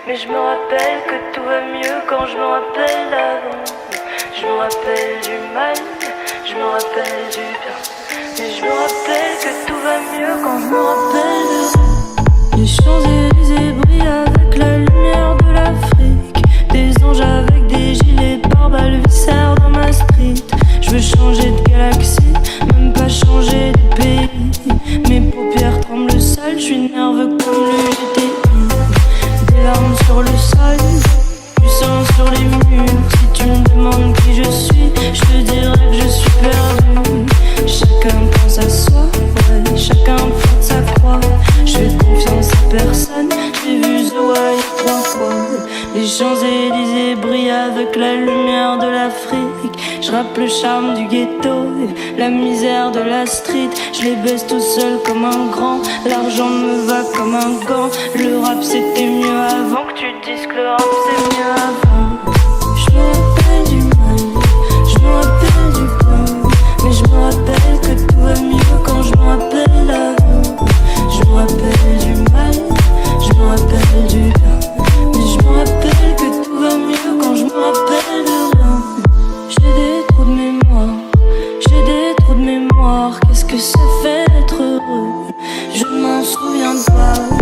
Mais je me rappelle que tout va mieux quand je me rappelle d'avant. Je me rappelle du mal, je me rappelle du bien. Mais je me rappelle que tout va mieux quand je me rappelle de les Champs-Élysées brillent avec la lumière de l'Afrique. Des anges avec des gilets pare-balles viscères dans ma street. Je veux changer de galaxie, même pas changer de pays. Mes paupières tremblent seules, je suis nerveux comme le GTI. Des larmes sur le sol, du sang sur les murs. Si tu me demandes qui je suis, je te dirai que je suis perdu. Chacun pense à soi, ouais, chacun porte sa croix. Je fais confiance à personne, j'ai vu The Wire 3 fois. Les Champs-Élysées brillent avec la lumière de l'Afrique. Je rappe le charme du ghetto, la misère de la street. Je les baisse tout seul comme un grand. L'argent me va comme un gant. Le rap c'était mieux avant. Que tu dises que le rap c'est mieux avant. Je me rappelle du mal, je me rappelle du bien. Mais je me rappelle que tout va mieux quand je me rappelle d'avant. Je me rappelle du mal, je me rappelle du bien. Mais je me rappelle que tout va mieux quand je me rappelle de rien. J'ai des trous de mémoire, j'ai des trous de mémoire. Qu'est-ce que ça fait d'être heureux? Je ne m'en souviens pas.